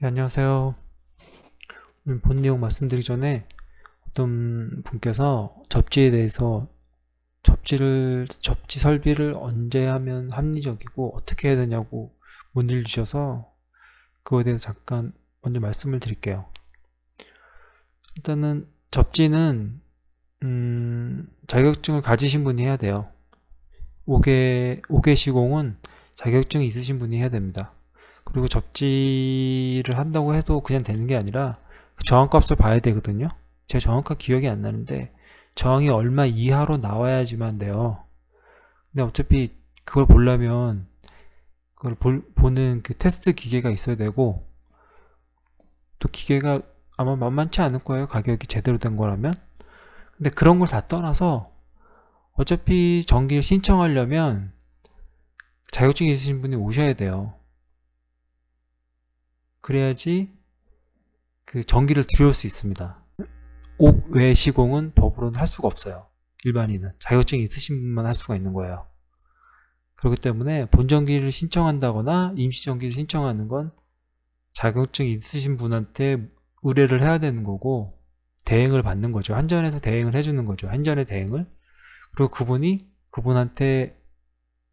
네, 안녕하세요. 오늘 본 내용 말씀드리기 전에 어떤 분께서 접지에 대해서 접지 설비를 언제 하면 합리적이고 어떻게 해야 되냐고 문의를 주셔서 그거에 대해서 잠깐 먼저 말씀을 드릴게요. 일단은 접지는 자격증을 가지신 분이 해야 돼요. 5개 시공은 자격증이 있으신 분이 해야 됩니다. 그리고 접지를 한다고 해도 그냥 되는 게 아니라 저항값을 봐야 되거든요. 제가 정확한 기억이 안 나는데 저항이 얼마 이하로 나와야지만 돼요. 근데 어차피 그걸 보려면 보는 그 테스트 기계가 있어야 되고, 또 기계가 아마 만만치 않을 거예요, 가격이 제대로 된 거라면. 근데 그런 걸 다 떠나서 어차피 전기를 신청하려면 자격증이 있으신 분이 오셔야 돼요. 그래야지 그 전기를 들여올 수 있습니다. 옥외 시공은 법으로는 할 수가 없어요. 일반인은 자격증이 있으신 분만 할 수가 있는 거예요. 그렇기 때문에 본전기를 신청한다거나 임시전기를 신청하는 건 자격증이 있으신 분한테 의뢰를 해야 되는 거고, 대행을 받는 거죠. 한전에서 대행을 해주는 거죠. 한전의 대행을. 그리고 그분한테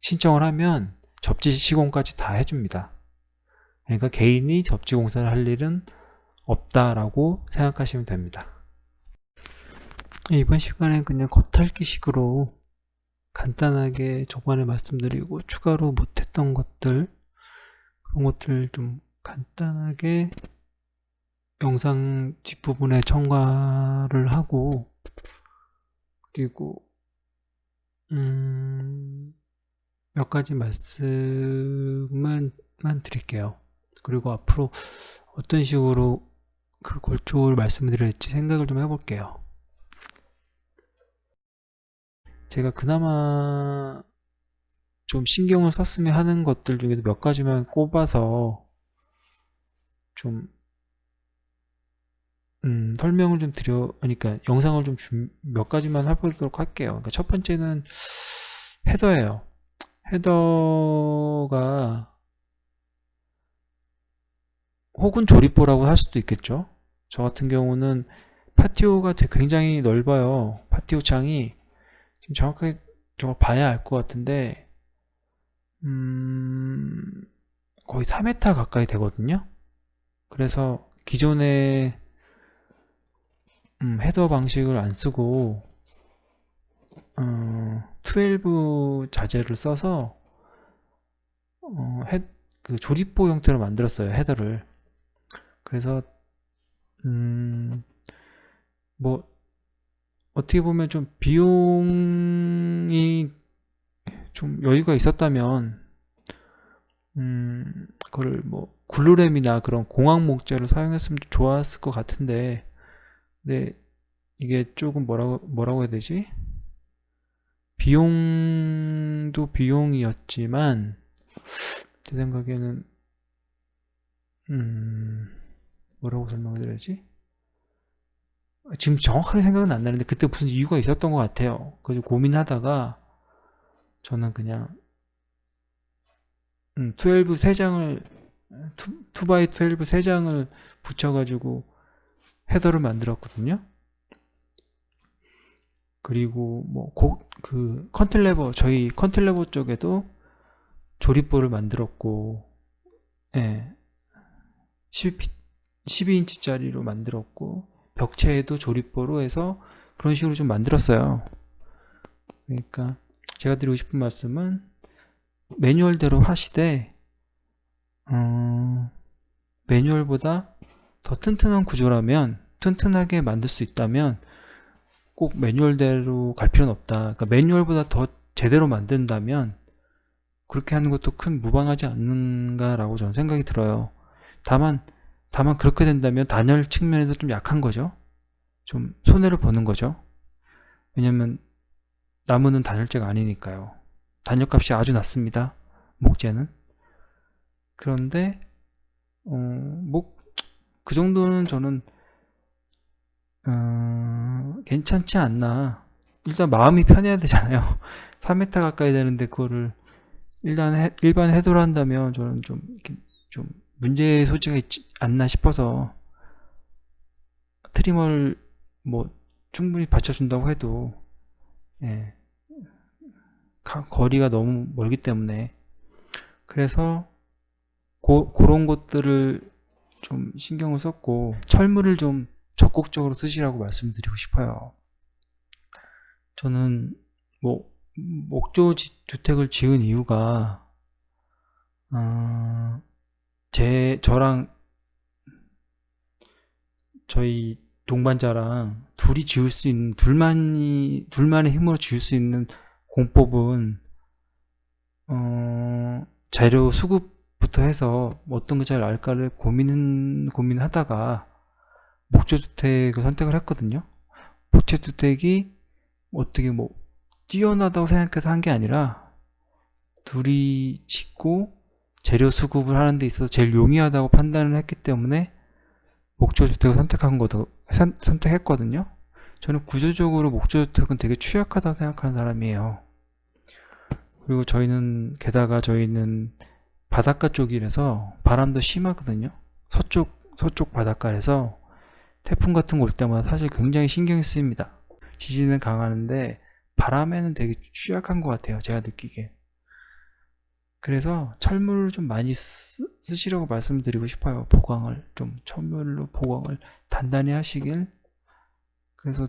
신청을 하면 접지 시공까지 다 해줍니다. 그러니까 개인이 접지 공사를 할 일은 없다라고 생각하시면 됩니다. 이번 시간엔 그냥 겉핥기식으로 간단하게 저번에 말씀드리고 추가로 못했던 것들, 그런 것들 좀 간단하게 영상 뒷부분에 첨가를 하고, 그리고 몇 가지 말씀만 드릴게요. 그리고 앞으로 어떤 식으로 그 골조를 말씀을 드릴지 생각을 좀 해볼게요. 제가 그나마 좀 신경을 썼으면 하는 것들 중에도 몇 가지만 꼽아서 좀 설명을 좀 그러니까 영상을 좀 몇 가지만 해보도록 할게요. 그러니까 첫 번째는 헤더예요. 헤더가 혹은 조립보라고 할 수도 있겠죠. 저 같은 경우는 파티오가 굉장히 넓어요. 파티오 창이 지금 정확하게 저걸 봐야 알 것 같은데 거의 4m 가까이 되거든요. 그래서 기존의 헤더 방식을 안 쓰고 12 자재를 써서 그 조립보 형태로 만들었어요, 헤더를. 그래서 뭐 어떻게 보면 좀 비용이 좀 여유가 있었다면 그거를 뭐 글루램이나 그런 공학 목재를 사용했으면 좋았을 것 같은데, 근데 이게 조금 뭐라고 해야 되지? 비용도 비용이었지만 제 생각에는 뭐라고 설명드려야지? 지금 정확하게 생각은 안 나는데 그때 무슨 이유가 있었던 것 같아요. 그래서 고민하다가 저는 그냥 12 3장을 2x12 3장을 붙여가지고 헤더를 만들었거든요. 그리고 뭐 그 컨틀레버, 저희 컨틀레버 쪽에도 조립보를 만들었고, 예, 12인치짜리로 만들었고, 벽체에도 조립보로 해서 그런 식으로 좀 만들었어요. 그러니까 제가 드리고 싶은 말씀은 매뉴얼대로 하시되 매뉴얼보다 더 튼튼한 구조라면, 튼튼하게 만들 수 있다면 꼭 매뉴얼대로 갈 필요는 없다. 그러니까 매뉴얼보다 더 제대로 만든다면 그렇게 하는 것도 큰 무방하지 않는가라고 저는 생각이 들어요. 다만 그렇게 된다면 단열 측면에서 좀 약한 거죠. 좀 손해를 보는 거죠. 왜냐면 나무는 단열재가 아니니까요. 단열값이 아주 낮습니다, 목재는. 그런데 뭐 그 정도는 저는 괜찮지 않나. 일단 마음이 편해야 되잖아요. 3m 가까이 되는데 그거를 일반 해도를 한다면 저는 좀 문제 소지가 있지 않나 싶어서 트리머를 뭐 충분히 받쳐준다고 해도 예, 거리가 너무 멀기 때문에 그래서 그런 것들을 좀 신경을 썼고 철물을 좀 적극적으로 쓰시라고 말씀드리고 싶어요. 저는 뭐 목조 주택을 지은 이유가 저랑 저희 동반자랑 둘이 지을 수 있는 둘만의 힘으로 지을 수 있는 공법은 재료 수급부터 해서 어떤 게 잘 나을까를 고민하다가 목조주택을 선택을 했거든요. 목조주택이 어떻게 뭐 뛰어나다고 생각해서 한 게 아니라 둘이 짓고 재료 수급을 하는 데 있어서 제일 용이하다고 판단을 했기 때문에 목조주택을 선택했거든요. 저는 구조적으로 목조주택은 되게 취약하다고 생각하는 사람이에요. 그리고 게다가 저희는 바닷가 쪽이라서 바람도 심하거든요. 서쪽 바닷가라서 태풍 같은 거 올 때마다 사실 굉장히 신경이 쓰입니다. 지진은 강하는데 바람에는 되게 취약한 것 같아요. 제가 느끼기에. 그래서 철물을 좀 많이 쓰시라고 말씀드리고 싶어요. 철물로 보강을 단단히 하시길. 그래서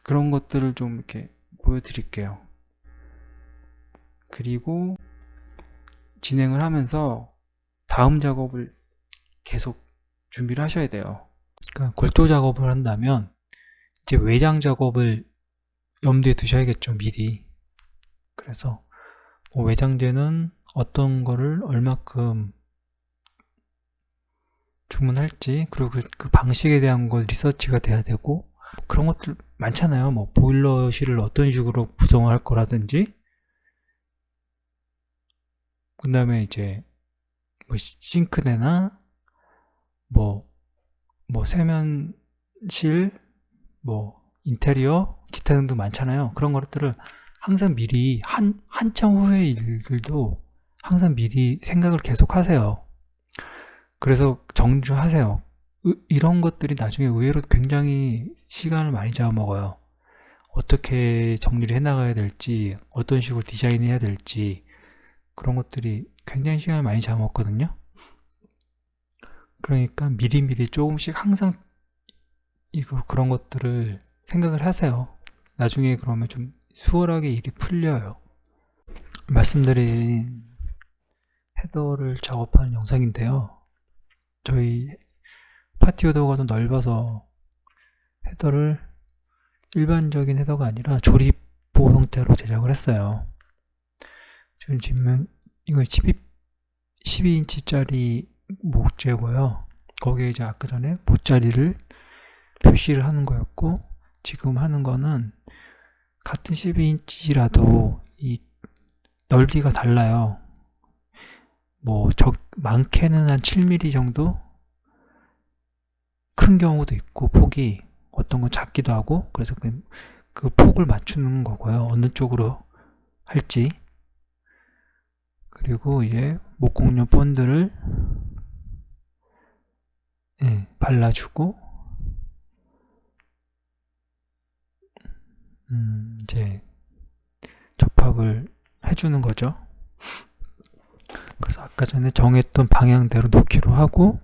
그런 것들을 좀 이렇게 보여드릴게요. 그리고 진행을 하면서 다음 작업을 계속 준비를 하셔야 돼요. 그러니까 골조 작업을 한다면 이제 외장 작업을 염두에 두셔야겠죠, 미리. 그래서 뭐 외장재는 어떤 거를 얼마큼 주문할지, 그리고 그 방식에 대한 거 리서치가 돼야 되고, 그런 것들 많잖아요. 뭐 보일러실을 어떤 식으로 구성을 할 거라든지, 그 다음에 이제 뭐 싱크대나 뭐 세면실, 뭐 인테리어, 기타 등등 많잖아요. 그런 것들을 항상 미리 한참 후의 일들도 항상 미리 생각을 계속 하세요. 그래서 정리를 하세요. 이런 것들이 나중에 의외로 굉장히 시간을 많이 잡아먹어요. 어떻게 정리를 해나가야 될지, 어떤 식으로 디자인해야 될지, 그런 것들이 굉장히 시간을 많이 잡아먹거든요. 그러니까 미리미리 조금씩 항상 그런 것들을 생각을 하세요. 나중에 그러면 좀 수월하게 일이 풀려요. 말씀드린 헤더를 작업하는 영상인데요. 저희 파티오더가 좀 넓어서 헤더를 일반적인 헤더가 아니라 조립보 형태로 제작을 했어요. 지금 이거 12인치짜리 목재고요. 거기에 이제 아까 전에 모짜리를 표시를 하는 거였고, 지금 하는 거는 같은 12인치라도 이 넓이가 달라요. 뭐 많게는 한 7mm 정도 큰 경우도 있고, 폭이 어떤 건 작기도 하고, 그래서 그 폭을 맞추는 거고요. 어느 쪽으로 할지. 그리고 이제 목공용 본드를 발라주고, 이제 접합을 해주는 거죠. 그래서 아까 전에 정했던 방향대로 놓기로 하고,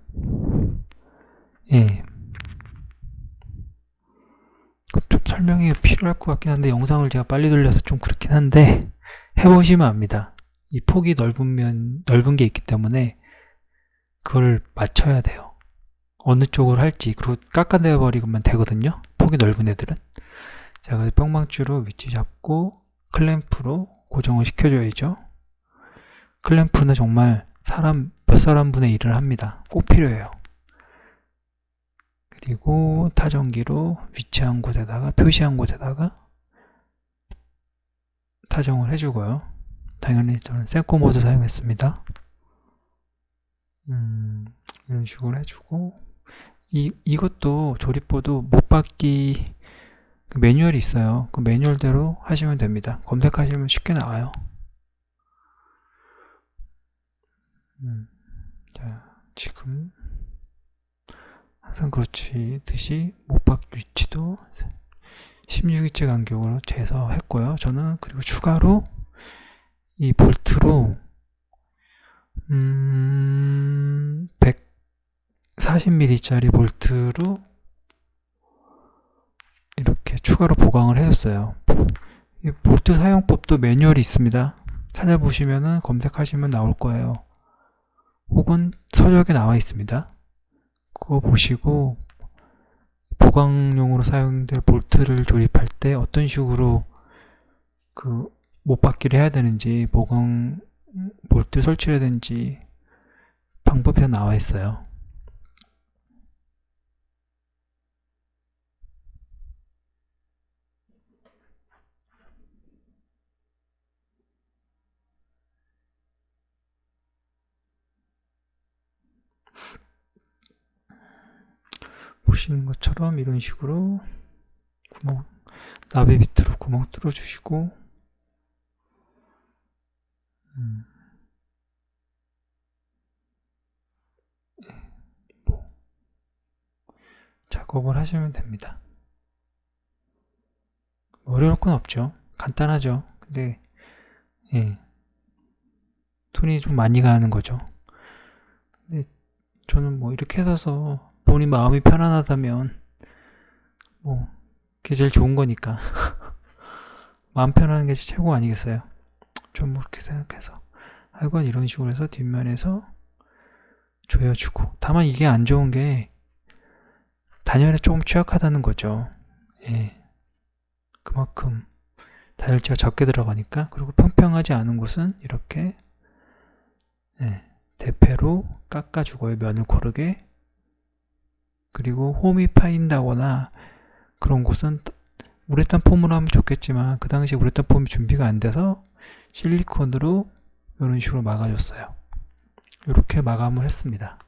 좀 설명이 필요할 것 같긴 한데 영상을 제가 빨리 돌려서 좀 그렇긴 한데 해보시면 압니다. 이 폭이 넓은 게 있기 때문에 그걸 맞춰야 돼요. 어느 쪽으로 할지. 그리고 깎아내버리면 되거든요. 폭이 넓은 애들은. 자, 그래서 뿅망치로 위치 잡고 클램프로 고정을 시켜줘야죠. 클램프는 정말 몇 사람분의 일을 합니다. 꼭 필요해요. 그리고 타전기로 위치한 곳에다가, 표시한 곳에다가 타정을 해주고요. 당연히 저는 세코 모드 사용했습니다. 이런 식으로 해주고, 이것도 조립보도 못 받기 그 매뉴얼이 있어요. 그 매뉴얼대로 하시면 됩니다. 검색하시면 쉽게 나와요. 지금 항상 그렇듯이 못박 위치도 16인치 간격으로 재서 했고요. 저는 그리고 추가로 이 볼트로 140mm짜리 볼트로 이렇게 추가로 보강을 해줬어요. 이 볼트 사용법도 매뉴얼이 있습니다. 찾아보시면은 검색하시면 나올 거예요. 혹은 서적에 나와 있습니다. 그거 보시고 보강용으로 사용될 볼트를 조립할 때 어떤 식으로 그 못박기를 해야 되는지, 보강 볼트 설치를 해야 되는지 방법이 다 나와 있어요. 보시는 것처럼 이런 식으로 구멍, 나베 밑으로 구멍 뚫어주시고 뭐 작업을 하시면 됩니다. 어려울 건 없죠. 간단하죠. 근데 손이 좀 많이 가는 거죠. 근데 저는 뭐 이렇게 해서 본인 마음이 편안하다면 뭐 그게 제일 좋은 거니까 마음 편안한 게 최고 아니겠어요? 좀 그렇게 생각해서 하여간 이런 식으로 해서 뒷면에서 조여주고, 다만 이게 안 좋은 게 단열에 조금 취약하다는 거죠. 그만큼 단열재가 적게 들어가니까. 그리고 평평하지 않은 곳은 이렇게 대패로 깎아주고요. 면을 고르게. 그리고 홈이 파인다거나 그런 곳은 우레탄 폼으로 하면 좋겠지만 그 당시에 우레탄 폼이 준비가 안 돼서 실리콘으로 이런 식으로 막아줬어요. 이렇게 마감을 했습니다.